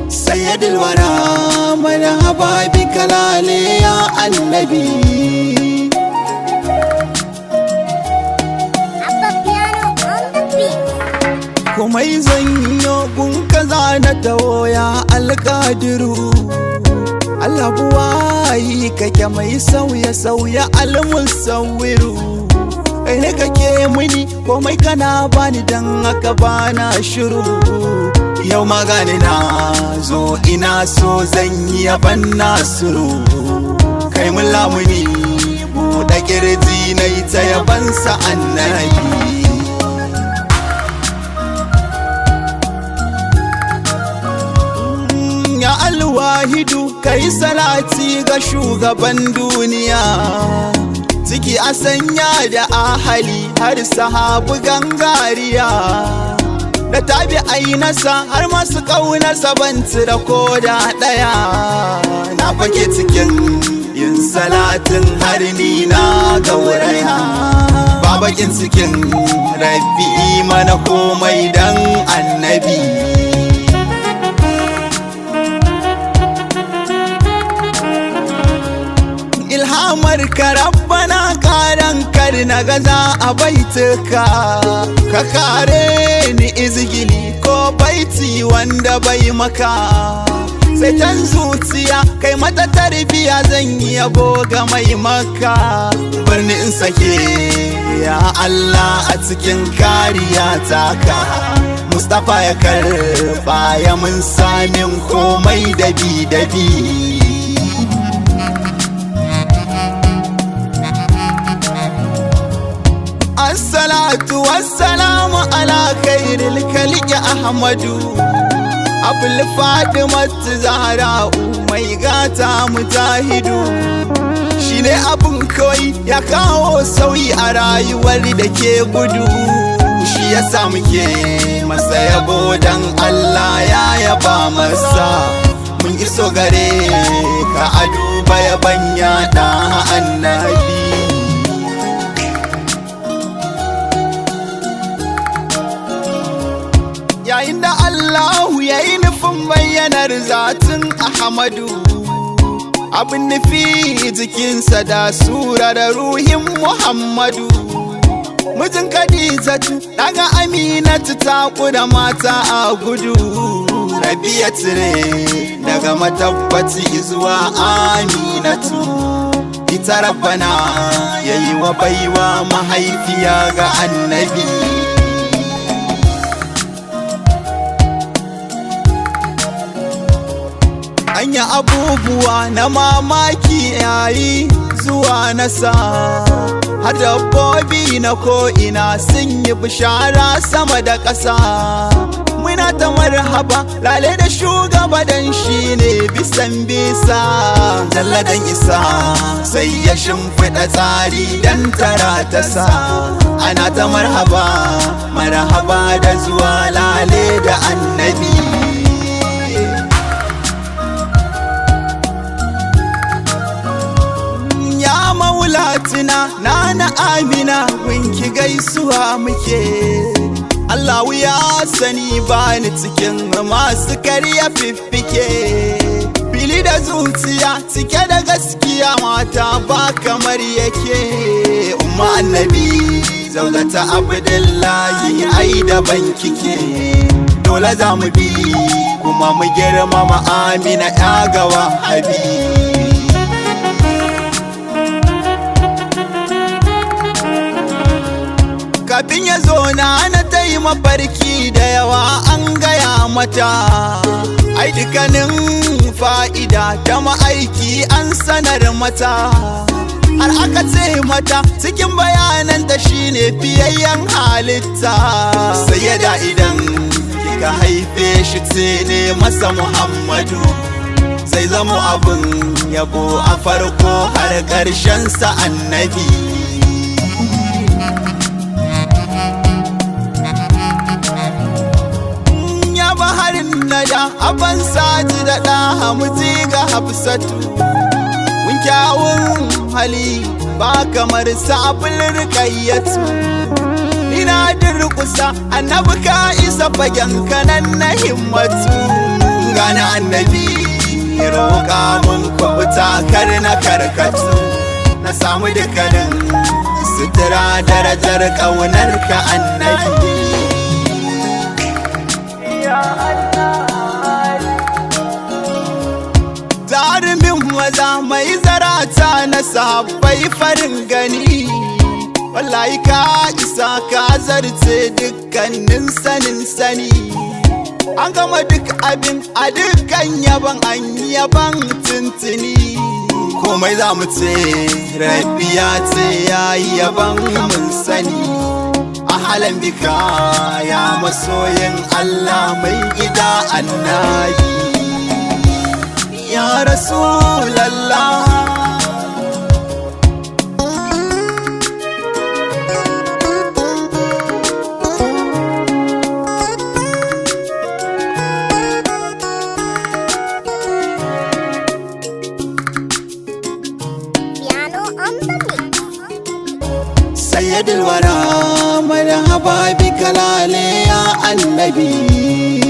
سيد الورى مرحبا بك لالي يا النبي. komai zanyo gun kaza na tawo ya alƙadiru. Allah buwayi kake mai sauya almusawwiru. Kai ne kake muni komai kana bani dan haka bana shiru. Yau magani na zo ina so zan yi yaban Nasiru. Kai mun lamuni buɗe kirji na yi ta yabansa annabi. Ya alwahidu kai salati ga shugaban duniya. Ciki a sanya da ahali har sahabu gangariya. Da tabi ainasa har masu ƙaunarsa ban da koda ɗaya. Na fake cikin yin salatin har ni na gauraya. Babakin cikin rabbi mana komai dan annabi. Ilhamar ka rabbana karan kar na gaza a baituka. Ka kare ni izgili ko baiti wanda bai maka. Sai can zuciya kai mata tarbiya zan yi yabo ga mai maka. Barni in sake ya Allah a cikin kariya taka. Mustapha ya karba ya mun samin komai dabi. Assalatu wassalamu ala khairil khalqi Ahmadu. Abul Fatimatu Zahra'u mai gata mujahidu. Shine abun koyi ya kawo sauyi a rayuwar da ke gudu. Shi yasa muke masa yabo dan Allah ya yaba masa. Mun iso gare ka a duba yaban yaɗa annabi. Yayin da Allahu ya yi nufin bayyanar zatin Ahmadu. Abin nufi jikinsa da sura da ruhin Muhammadu. Mijin Khadijatu daga Aminatu ta kuda mata a gudu. Rabi ya cire daga matabbaci zuwa Aminatu. Ita rabbana ya yi wa baiwa mahaifiya ga annabi. Anya abubuwa na mamaki yayi zuwa nasa. Har dabbobi na ko'ina sun yi bishara sama da ƙasa. Muna ta marhaba lale da shugaba dan shi ne bisan bisa. Jalladan isa sai ya shimfiɗa tsari dan tara ta sa. Ana ta marhaba da zuwa lale da annabi. Maulatina nana Amina winki gaisuwa muke. Allahu ya sani bani cikin masu karya fiffike. Fili da zuciya cike da gaskiya mata ba kamar yake. Umma annabi zaulata Abdullahi ai daban kike. Dole za mu bi kuma mu girmama Amina ya gawa abi. Kafin ya zo na ta yi mafarki da yawa an gaya mata. Ai dukkanin fa'ida ta ma'aiki an sanar mata. Har aka ce mata cikin bayananta shine fiyayyen halitta. Sayyada idan kika haife shi ce ne masa Muhammadu. Zai zamo abin yabo a farko har ƙarshen sa annabi. Ahmada aban saji da ɗaha muji ga Hafsatu. Mun kyawun hali ba kamar sabul Ruqayyatu. Ina durƙusa annabi ka isa fagen kanan na himmatu. Gana annabi roƙa mun kubuta kar na karkatu. Na samu dukkanin sutura darajar ƙaunar ka annabi. Jarumin maza mai zarata na sahabbai farin gani. Wallahi ka isa ka zarce dukkanin sanin sani. An gama duk abin a dukkan yaban an yaban tuntuni. Komai za mu ce Rabbi ya ce ya yi yaban mun sani. Ahalan bika ya masoyin Allah mai gida annabi. Ya Rasulallah. Sayyidul wara marhaba bika lale ya annabi.